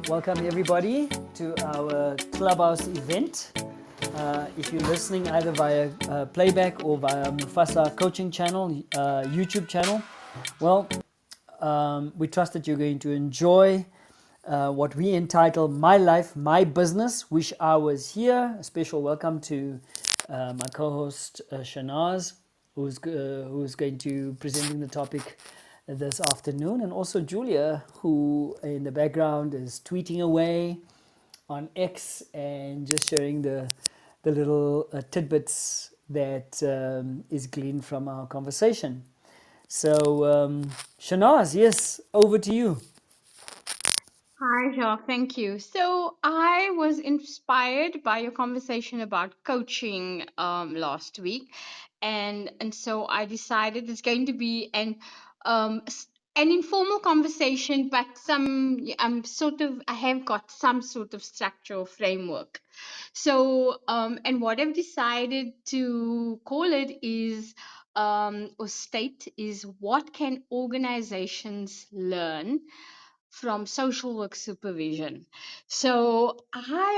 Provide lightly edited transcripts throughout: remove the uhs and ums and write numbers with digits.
Welcome everybody to our Clubhouse event. If you're listening either via playback or via Mufasa coaching channel, YouTube channel, well, we trust that you're going to enjoy what we entitle My Life, My Business. Wish I was here. A special welcome to my co-host Shanaaz, who's going to presenting the topic this afternoon, and also Julia, who in the background is tweeting away on X and just sharing the little tidbits that is gleaned from our conversation. So, Shanaz, yes, over to you. Hi, Jacques. Thank you. So I was inspired by your conversation about coaching last week, and so I decided it's going to be um, s- an informal conversation, but I have got some sort of structural framework. So and what I've decided to call it is or state is what can organizations learn from social work supervision. So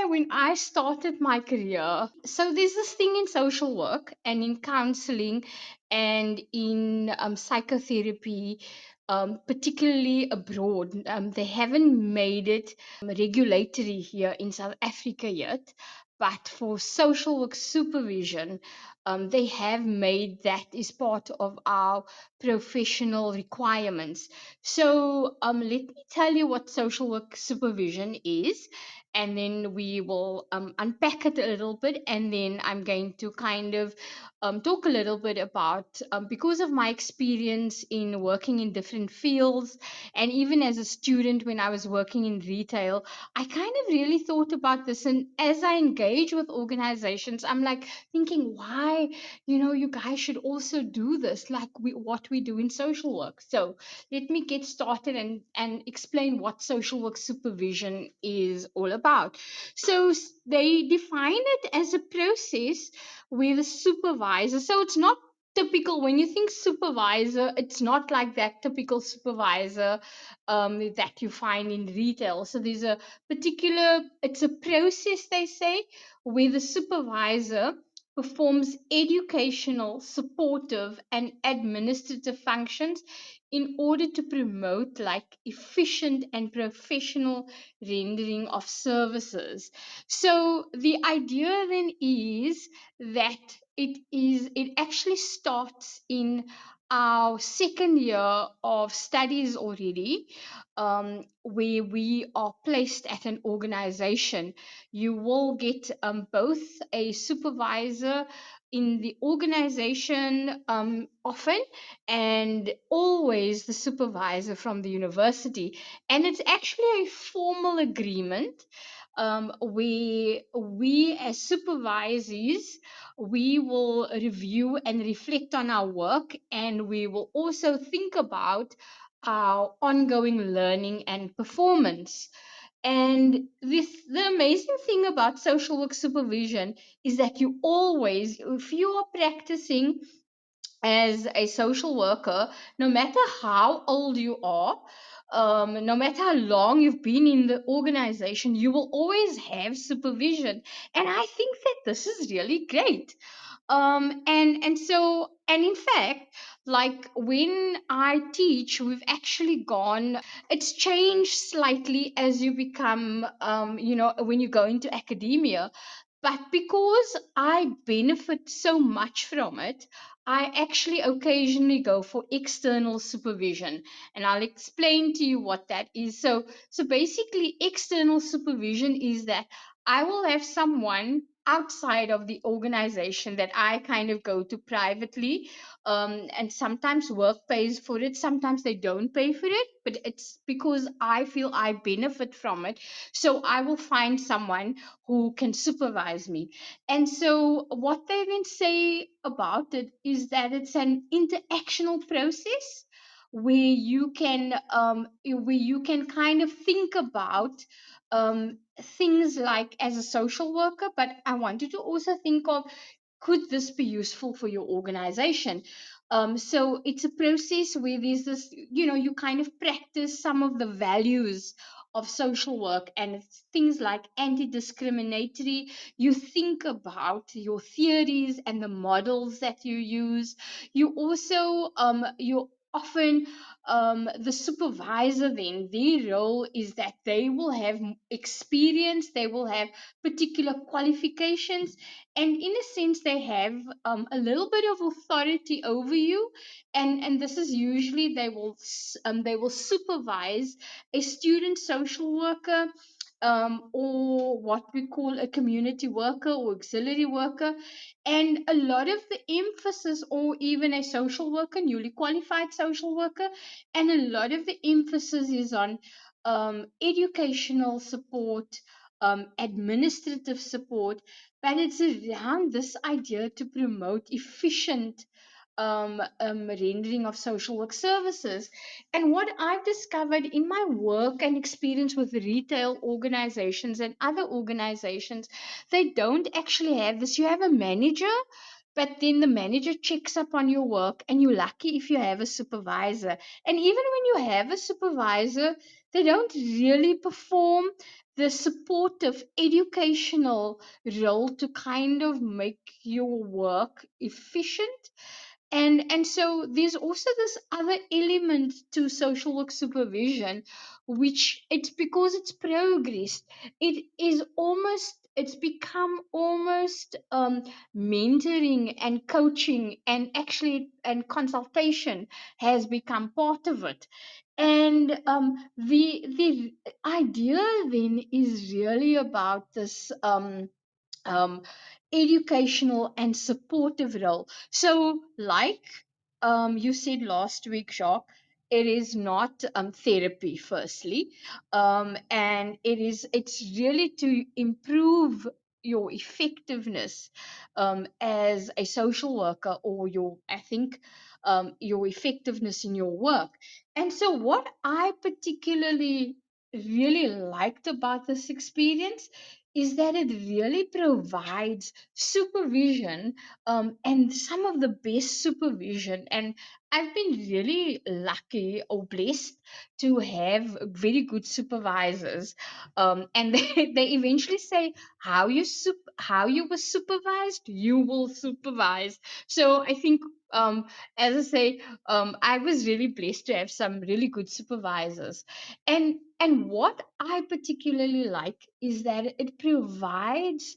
when I started my career, so there's this thing in social work and in counseling and in psychotherapy, particularly abroad. They haven't made it regulatory here in South Africa yet. But for social work supervision, they have made that is part of our professional requirements. So let me tell you what social work supervision is, and then we will unpack it a little bit, and then I'm going to kind of talk a little bit about, because of my experience in working in different fields, and even as a student when I was working in retail, I kind of really thought about this. And as I engage with organizations, I'm like thinking, why, you guys should also do this, like what we do in social work. So let me get started and explain what social work supervision is all about. So they define it as a process where the supervisor, so it's not typical when you think supervisor, it's not like that typical supervisor that you find in retail. So there's a particular, it's a process, they say, where the supervisor performs educational, supportive, and administrative functions in order to promote like efficient and professional rendering of services. So the idea then is that it actually starts in our second year of studies already, where we are placed at an organization. You will get both a supervisor in the organization, often, and always the supervisor from the university. And it's actually a formal agreement, where we as supervisors, we will review and reflect on our work, and we will also think about our ongoing learning and performance. And the amazing thing about social work supervision is that you always, if you are practicing as a social worker, no matter how old you are, no matter how long you've been in the organization, you will always have supervision. And I think that this is really great. And in fact, like when I teach, we've actually gone, it's changed slightly as you become, when you go into academia. But because I benefit so much from it, I actually occasionally go for external supervision, and I'll explain to you what that is. So basically, external supervision is that I will have someone outside of the organization that I kind of go to privately, and sometimes work pays for it, sometimes they don't pay for it, but it's because I feel I benefit from it. So I will find someone who can supervise me. And so what they then say about it is that it's an interactional process where you can kind of think about things like as a social worker, but I wanted to also think of, could this be useful for your organization? So it's a process where there's this, you kind of practice some of the values of social work, and it's things like anti-discriminatory. You think about your theories and the models that you use. You also you often the supervisor, then their role is that they will have experience, they will have particular qualifications, and in a sense they have a little bit of authority over you. And this is usually they will supervise a student social worker, or what we call a community worker or auxiliary worker. And a lot of the emphasis, or even a social worker, newly qualified social worker, and a lot of the emphasis is on educational support, administrative support, but it's around this idea to promote efficient rendering of social work services. And what I've discovered in my work and experience with retail organizations and other organizations, they don't actually have this. You have a manager, but then the manager checks up on your work, and you're lucky if you have a supervisor. And even when you have a supervisor, they don't really perform the supportive educational role to kind of make your work efficient. And so there's also this other element to social work supervision, which it's because it's progressed, it is almost, it's become almost mentoring and coaching, and actually and consultation has become part of it. And the idea then is really about this um, educational and supportive role. So, like you said last week, Jacques, it is not therapy, firstly, and it's really to improve your effectiveness as a social worker, or your, I think, your effectiveness in your work. And so, what I particularly really liked about this experience is that it really provides supervision, and some of the best supervision. And I've been really lucky or blessed to have very good supervisors. And they eventually say, how you were supervised, you will supervise. So I think, as I say, I was really blessed to have some really good supervisors. And what I particularly like is that it provides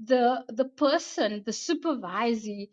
the person, the supervisee,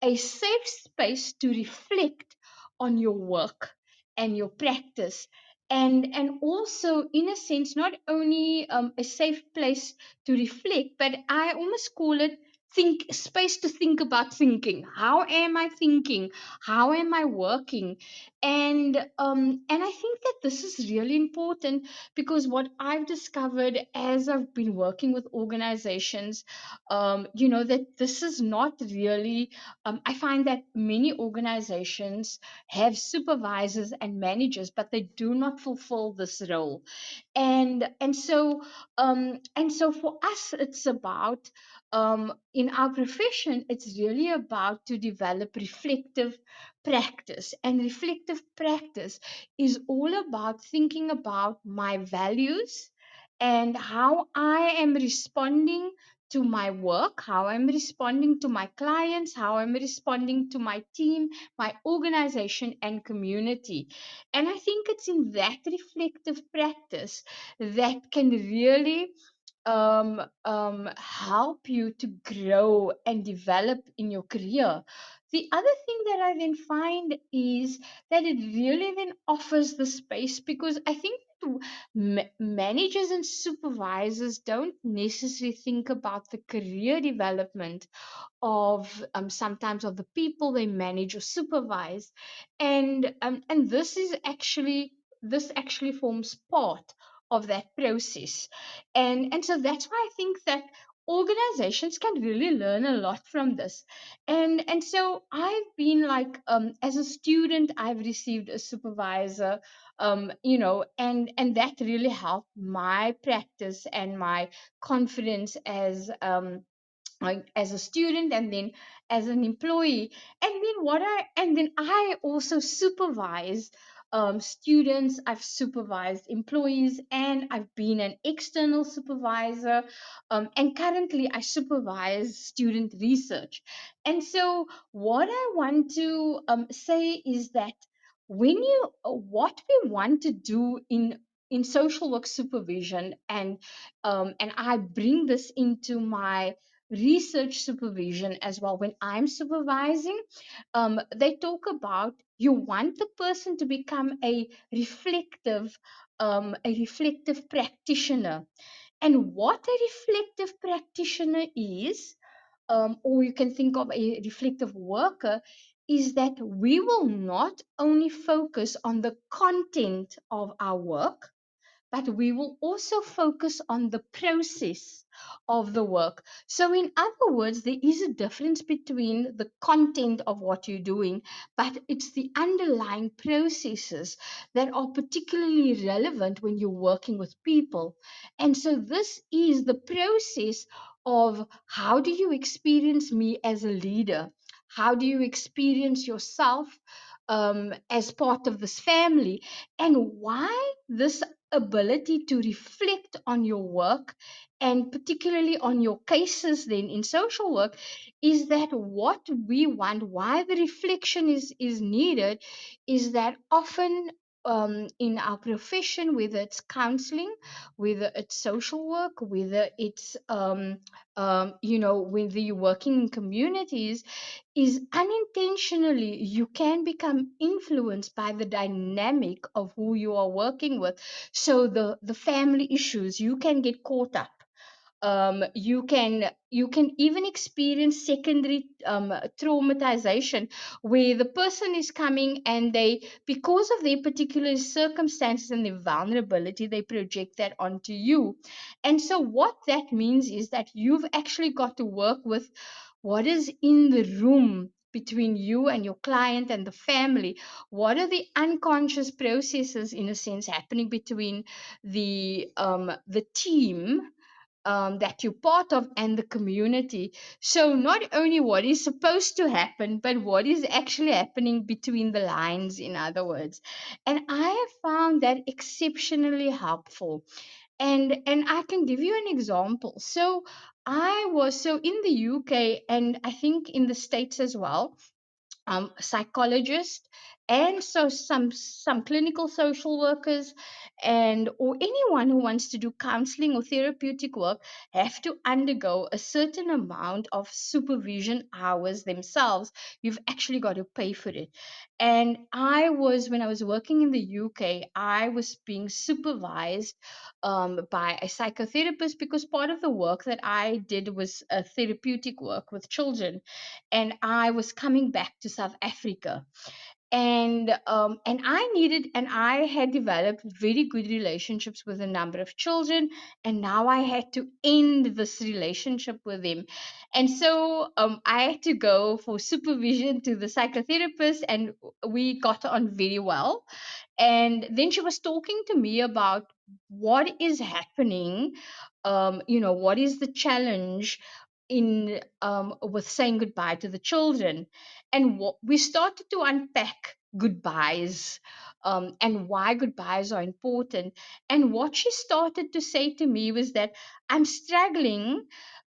a safe space to reflect on your work and your practice. And also, in a sense, not only a safe place to reflect, but I almost call it think space to think about thinking. How am I thinking? How am I working? And I think that this is really important, because what I've discovered as I've been working with organizations, that this is not really, I find that many organizations have supervisors and managers, but they do not fulfill this role. And so for us, it's about, in our profession, it's really about to develop reflective practice. And reflective practice is all about thinking about my values and how I am responding to my work, how I'm responding to my clients, how I'm responding to my team, my organization, and community. And I think it's in that reflective practice that can really help you to grow and develop in your career. The other thing that I then find is that it really then offers the space, because I think managers and supervisors don't necessarily think about the career development of, sometimes, of the people they manage or supervise. And this actually forms part of that process. And so that's why I think that organizations can really learn a lot from this. And so I've been like, as a student, I've received a supervisor, and that really helped my practice and my confidence as a student, and then as an employee. And then I also supervise students, I've supervised employees, and I've been an external supervisor. And currently, I supervise student research. And so, what I want to say is that what we want to do in social work supervision, and I bring this into my research supervision as well. When I'm supervising, they talk about you want the person to become a reflective practitioner. And what a reflective practitioner is, or you can think of a reflective worker, is that we will not only focus on the content of our work, but we will also focus on the process of the work. So, in other words, there is a difference between the content of what you're doing, but it's the underlying processes that are particularly relevant when you're working with people. And so, this is the process of how do you experience me as a leader? How do you experience yourself as part of this family? And why this ability to reflect on your work, and particularly on your cases then in social work, is that what we want, why the reflection is needed, is that often in our profession, whether it's counseling, whether it's social work, whether it's whether you're working in communities, is unintentionally you can become influenced by the dynamic of who you are working with. So the family issues, you can get caught up. You can even experience secondary traumatization, where the person is coming and they, because of their particular circumstances and their vulnerability, they project that onto you. And so what that means is that you've actually got to work with what is in the room between you and your client and the family. What are the unconscious processes, in a sense, happening between the team that you're part of and the community? So, not only what is supposed to happen, but what is actually happening between the lines, in other words. And I have found that exceptionally helpful. And I can give you an example. So, I was so in the UK, and I think in the States as well, psychologist, and so some clinical social workers, and or anyone who wants to do counseling or therapeutic work, have to undergo a certain amount of supervision hours themselves. You've actually got to pay for it. And when I was working in the UK, I was being supervised by a psychotherapist, because part of the work that I did was therapeutic work with children. And I was coming back to South Africa, and I had developed very good relationships with a number of children, and now I had to end this relationship with them. And so I had to go for supervision to the psychotherapist, and we got on very well. And then she was talking to me about what is happening, what is the challenge in with saying goodbye to the children. And we started to unpack goodbyes, and why goodbyes are important. And what she started to say to me was that I'm struggling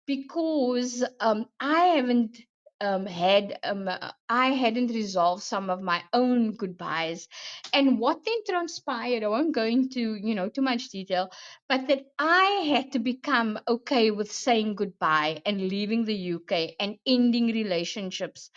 because I hadn't resolved some of my own goodbyes. And what then transpired, I won't go into too much detail, but that I had to become okay with saying goodbye and leaving the UK and ending relationships.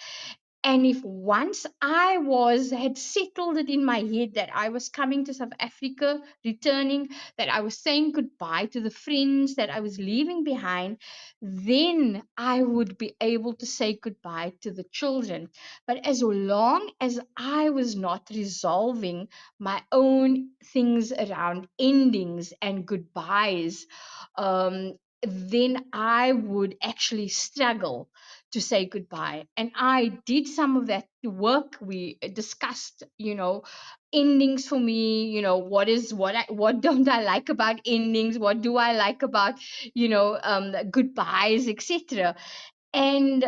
And if once had settled it in my head that I was coming to South Africa, returning, that I was saying goodbye to the friends that I was leaving behind, then I would be able to say goodbye to the children. But as long as I was not resolving my own things around endings and goodbyes, then I would actually struggle to say goodbye. And I did some of that work. We discussed, endings for me. What don't I like about endings? What do I like about, goodbyes, etc. And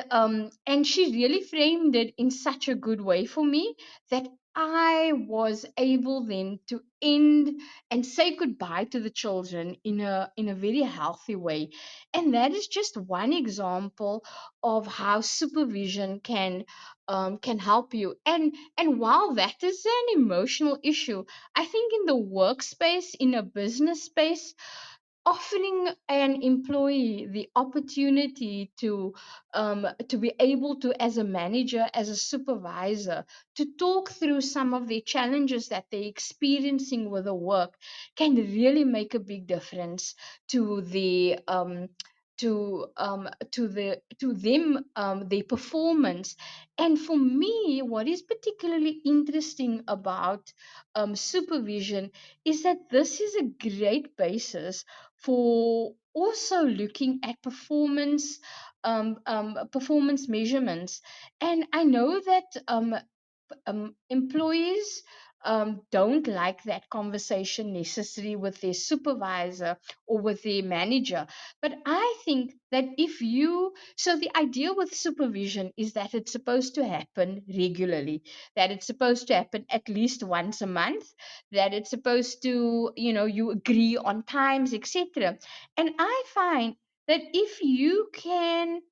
she really framed it in such a good way for me that I was able then to end and say goodbye to the children in a very healthy way. And that is just one example of how supervision can help you. And while that is an emotional issue, I think in the workspace, in a business space, offering an employee the opportunity to be able to, as a manager, as a supervisor, to talk through some of the challenges that they're experiencing with the work can really make a big difference to the to them, their performance. And for me, what is particularly interesting about supervision is that this is a great basis for also looking at performance measurements. And I know that employees don't like that conversation necessary with their supervisor or with their manager. But I think that if you, so the idea with supervision is that it's supposed to happen regularly, that it's supposed to happen at least once a month, that it's supposed to, you agree on times, etc. And I find that if you can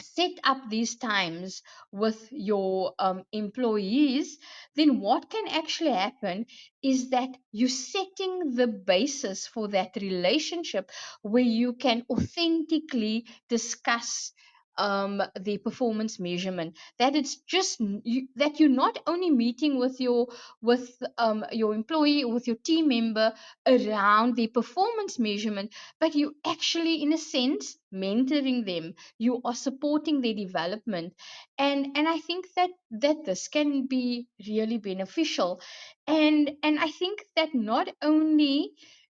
set up these times with your employees, then what can actually happen is that you're setting the basis for that relationship where you can authentically discuss the performance measurement. That it's just that you're not only meeting with your employee or with your team member around the performance measurement, but you actually, in a sense, mentoring them, you are supporting their development. And I think that this can be really beneficial. And I think that not only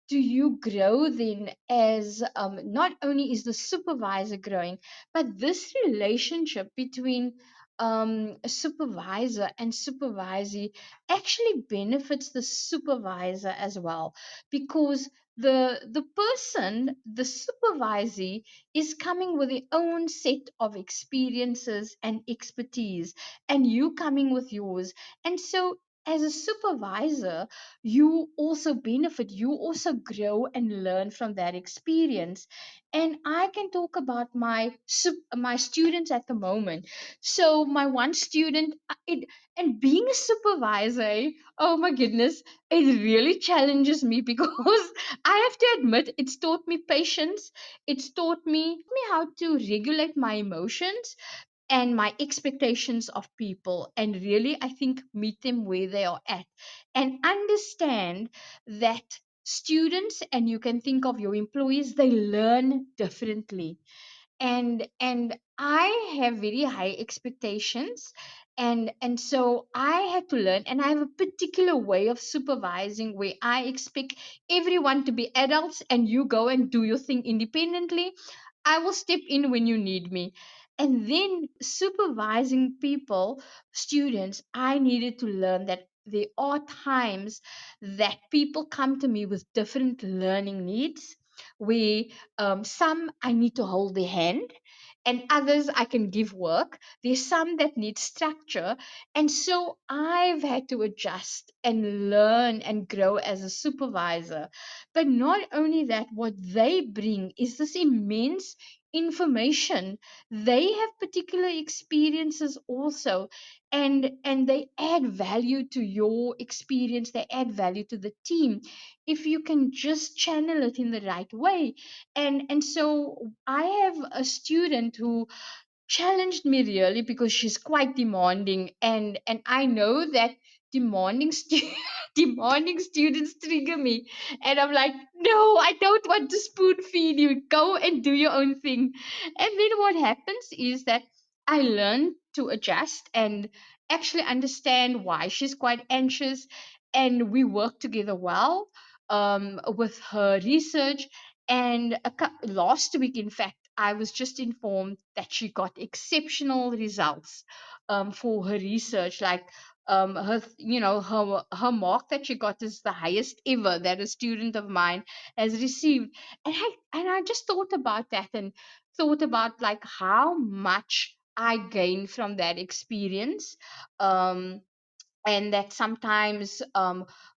do you grow then, as not only is the supervisor growing, but this relationship between a supervisor and supervisee actually benefits the supervisor as well, because the person, the supervisee, is coming with their own set of experiences and expertise, and you coming with yours. And so, as a supervisor, you also benefit, you also grow and learn from that experience. And I can talk about my students at the moment. So my one student, and being a supervisor, oh my goodness, it really challenges me because I have to admit, it's taught me patience. It's taught me how to regulate my emotions and my expectations of people, and really, I think, meet them where they are at and understand that students, and you can think of your employees, they learn differently. And I have very high expectations, and so I had to learn, and I have a particular way of supervising where I expect everyone to be adults, and you go and do your thing independently. I will step in when you need me. And then supervising people, students, I needed to learn that there are times that people come to me with different learning needs, where some I need to hold their hand, and others I can give work. There's some that need structure. And so I've had to adjust and learn and grow as a supervisor. But not only that, what they bring is this immense information. They have particular experiences also, and they add value to your experience, they add value to the team if you can just channel it in the right way. And so I have a student who challenged me really because she's quite demanding, and I know that demanding students trigger me, and I'm like, no, I don't want to spoon feed you, go and do your own thing. And then what happens is that I learn to adjust and actually understand why she's quite anxious, and we work together well with her research. And last week, in fact, I was just informed that she got exceptional results for her research. Like her mark that she got is the highest ever that a student of mine has received. And I just thought about that, and thought about like how much I gained from that experience. Um, and that sometimes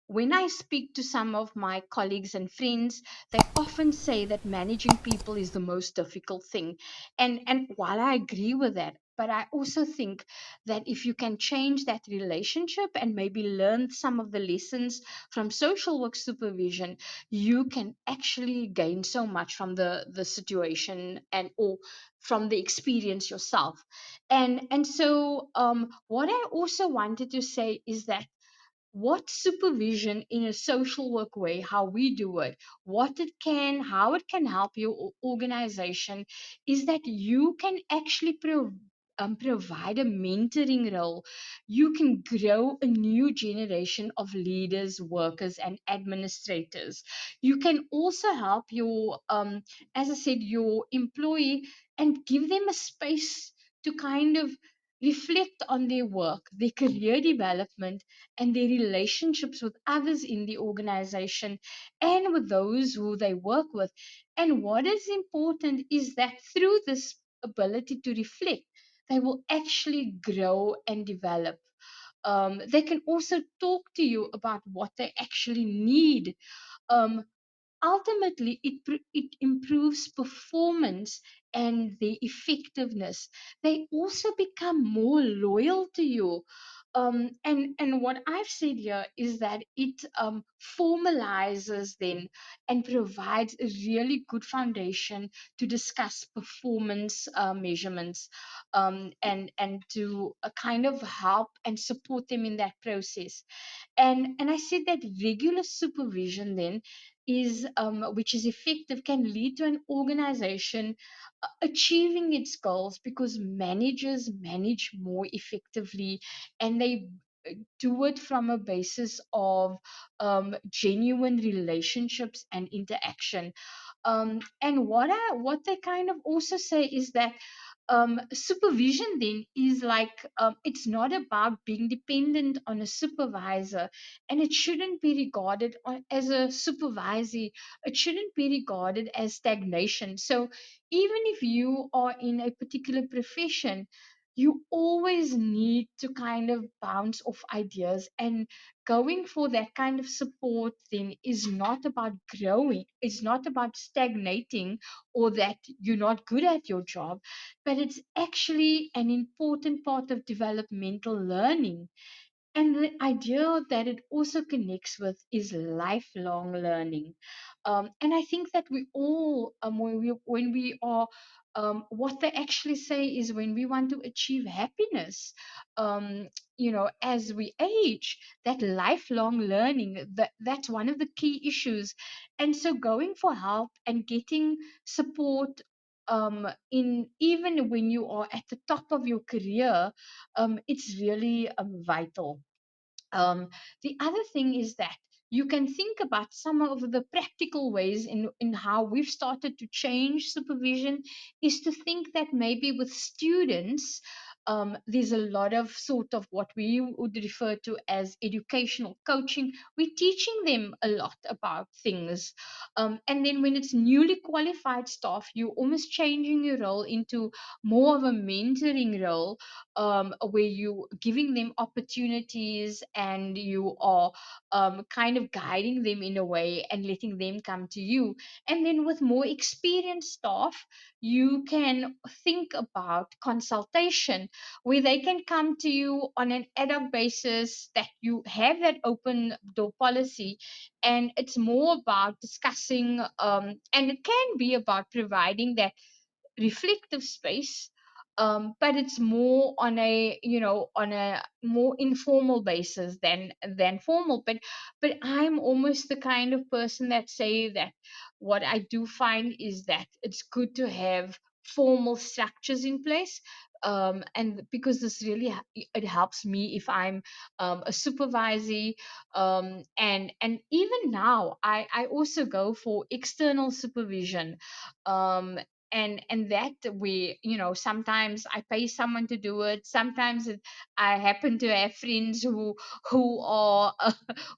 when I speak to some of my colleagues and friends, they often say that managing people is the most difficult thing. And while I agree with that, but I also think that if you can change that relationship and maybe learn some of the lessons from social work supervision, you can actually gain so much from the situation and or from the experience yourself. And so what I also wanted to say is that what supervision in a social work way, how we do it, how it can help your organization, is that you can actually provide a mentoring role. You can grow a new generation of leaders, workers, and administrators. You can also help your, as I said, your employee, and give them a space to kind of reflect on their work, their career development, and their relationships with others in the organization and with those who they work with. And what is important is that through this ability to reflect, they will actually grow and develop. They can also talk to you about what they actually need. Um, Ultimately it improves performance and the effectiveness. They also become more loyal to you. And what I've said here is that it formalizes then and provides a really good foundation to discuss performance measurements, and to kind of help and support them in that process. And I said that regular supervision then is which is effective, can lead to an organization achieving its goals, because managers manage more effectively, and they do it from a basis of genuine relationships and interaction. And what they kind of also say is that supervision then is like, it's not about being dependent on a supervisor, and it shouldn't be regarded as a supervisory. It shouldn't be regarded as stagnation. So even if you are in a particular profession, you always need to kind of bounce off ideas, and going for that kind of support then is not about growing, it's not about stagnating, or that you're not good at your job, but it's actually an important part of developmental learning. And the idea that it also connects with is lifelong learning. And I think that we all, when we are, what they actually say is, when we want to achieve happiness, um, as we age, that lifelong learning, that's one of the key issues. And so going for help and getting support, in even when you are at the top of your career, it's really vital. um, the other thing is that you can think about some of the practical ways in how we've started to change supervision, is to think that maybe with students, there's a lot of sort of what we would refer to as educational coaching. We're teaching them a lot about things. And then when it's newly qualified staff, you're almost changing your role into more of a mentoring role, where you giving them opportunities, and you are kind of guiding them in a way and letting them come to you. And then with more experienced staff, you can think about consultation, where they can come to you on an ad hoc basis, that you have that open door policy, and it's more about discussing, and it can be about providing that reflective space, but it's more on a, on a more informal basis than formal. But I'm almost the kind of person that say that what I do find is that it's good to have formal structures in place, and because this really it helps me if I'm a supervisor, and even now I also go for external supervision, um and that we, sometimes I pay someone to do it. Sometimes I happen to have friends who are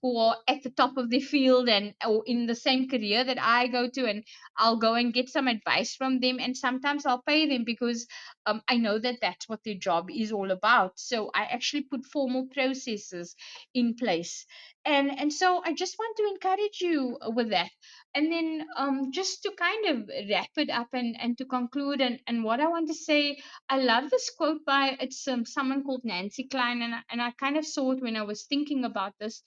who are at the top of the field and or in the same career that I go to, and I'll go and get some advice from them, and sometimes I'll pay them because I know that that's what their job is all about. So I actually put formal processes in place, and so I just want to encourage you with that. And then just to kind of wrap it up and to conclude, and what I want to say, I love this quote by it's someone called Nancy Klein, and I kind of saw it when I was thinking about this.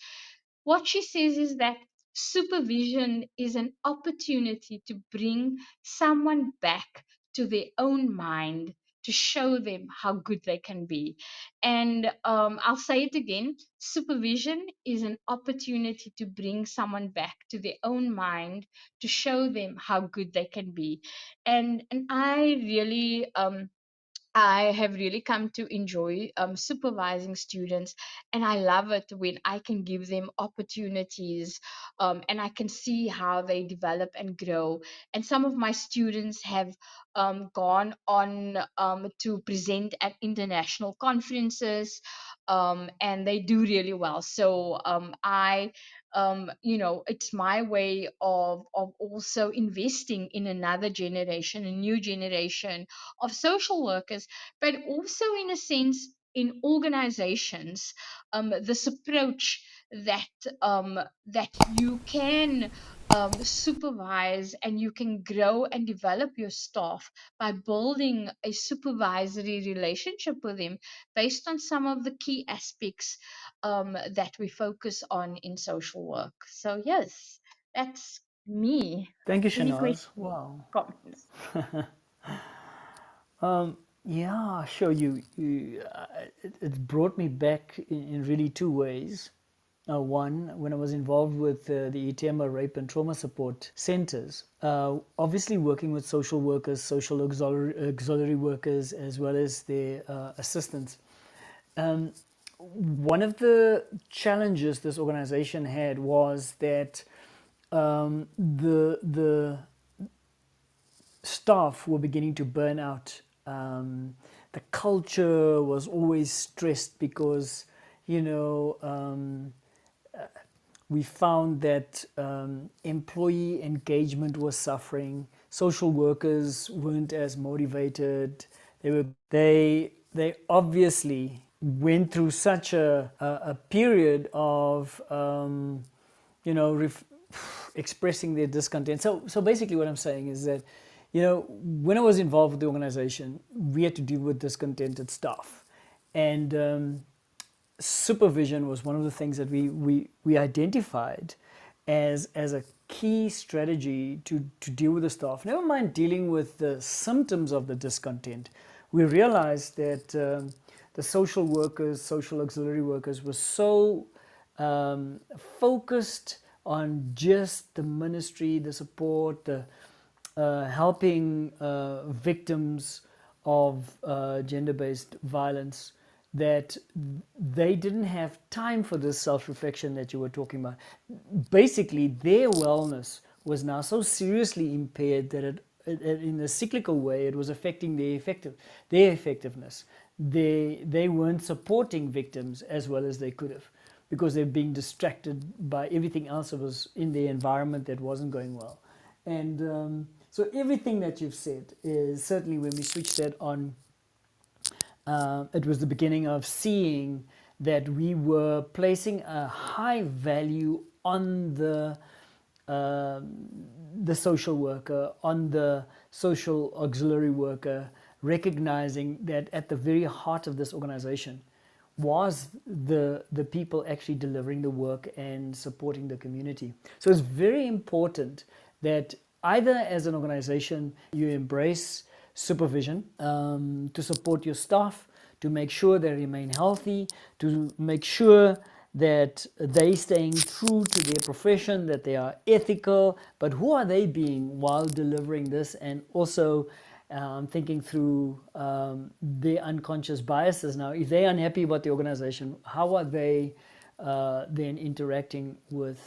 What she says is that supervision is an opportunity to bring someone back to their own mind, to show them how good they can be. And I'll say it again: supervision is an opportunity to bring someone back to their own mind, to show them how good they can be. And I have really come to enjoy supervising students, and I love it when I can give them opportunities, and I can see how they develop and grow. And some of my students have gone on to present at international conferences, and they do really well. So it's my way of also investing in another generation, a new generation of social workers, but also in a sense in organizations, this approach that that you can supervise and you can grow and develop your staff by building a supervisory relationship with them based on some of the key aspects that we focus on in social work. So yes, that's me. Thank you, Any Shanaaz. questions, Wow. comments? Yeah, sure. It brought me back in really two ways. One, when I was involved with the ETMA rape and trauma support centers, obviously working with social workers, social auxiliary workers, as well as their assistants. Um, One of the challenges this organization had was that the staff were beginning to burn out. The culture was always stressed because, you know, we found that employee engagement was suffering. Social workers weren't as motivated. They obviously went through such a period of you know ref, expressing their discontent. So basically, what I'm saying is that, you know, when I was involved with the organization, we had to deal with discontented staff, and supervision was one of the things that we identified as a key strategy to deal with the staff. Never mind dealing with the symptoms of the discontent. We realized that the social workers, social auxiliary workers, were so focused on just the ministry, the support, the helping victims of gender-based violence, that they didn't have time for this self-reflection that you were talking about. Basically, their wellness was now so seriously impaired that in a cyclical way, it was affecting their effectiveness. They weren't supporting victims as well as they could have, because they're being distracted by everything else that was in the environment that wasn't going well. And so everything that you've said is certainly, when we switch that on, it was the beginning of seeing that we were placing a high value on the social worker, on the social auxiliary worker, recognizing that at the very heart of this organization was the people actually delivering the work and supporting the community. So it's very important that either as an organization you embrace supervision to support your staff, to make sure they remain healthy, to make sure that they staying true to their profession, that they are ethical, but who are they being while delivering this, and also thinking through their unconscious biases. Now, if they're unhappy about the organization, how are they then interacting with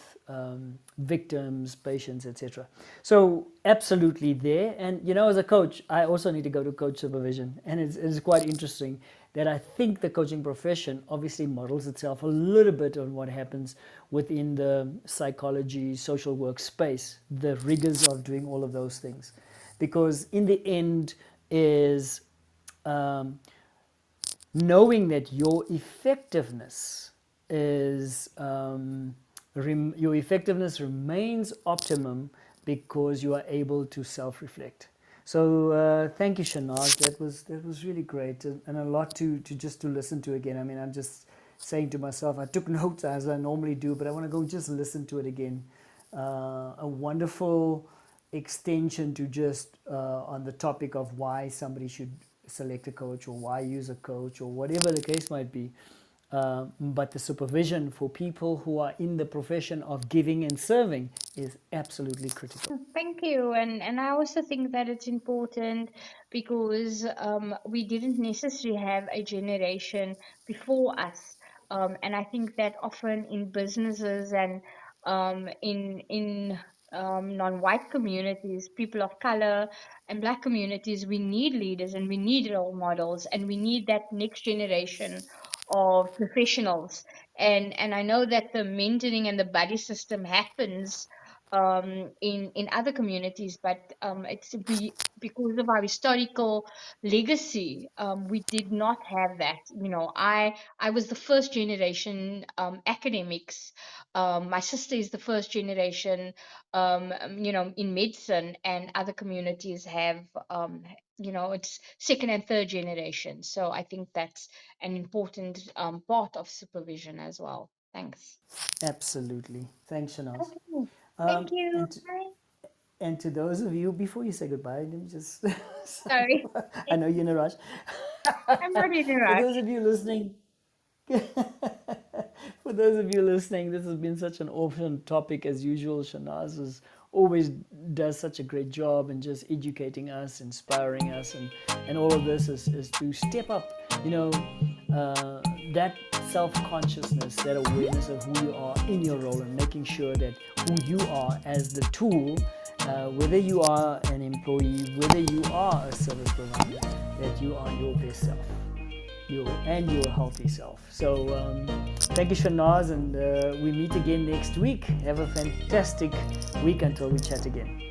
victims, patients, etc. So absolutely there. And as a coach, I also need to go to coach supervision, and it's quite interesting that I think the coaching profession obviously models itself a little bit on what happens within the psychology, social work space, the rigors of doing all of those things, because in the end is um, knowing that your effectiveness is your effectiveness remains optimum because you are able to self-reflect. So thank you, Shanaaz. That was really great, and a lot to just to listen to again. I mean, I'm just saying to myself, I took notes as I normally do, but I want to go just listen to it again. A wonderful extension to just on the topic of why somebody should select a coach or why use a coach or whatever the case might be. But the supervision for people who are in the profession of giving and serving is absolutely critical. Thank you. And I also think that it's important because we didn't necessarily have a generation before us. And I think that often in businesses and in non-white communities, people of color and black communities, we need leaders and we need role models and we need that next generation of professionals. And I know that the mentoring and the buddy system happens in other communities, but it's because of our historical legacy, we did not have that. I was the first generation academics. My sister is the first generation, in medicine, and other communities have, it's second and third generation. So I think that's an important part of supervision as well. Thanks. Absolutely. Thanks, Shanaz. Okay. Thank you. And Bye. and to those of you, before you say goodbye, let me just, Sorry, I know you're in a rush. I'm not in a For rush. those of you listening, for those of you listening, this has been such an awesome topic as usual. Shanaz always does such a great job in just educating us, inspiring us, and all of this is to step up, that self-consciousness, that awareness of who you are in your role, and making sure that who you are as the tool, whether you are an employee, whether you are a service provider, that you are your best self and your healthy self. So thank you, Shanaz, and we meet again next week. Have a fantastic week until we chat again.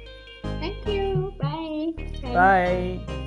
Thank you. Bye. Bye. Bye.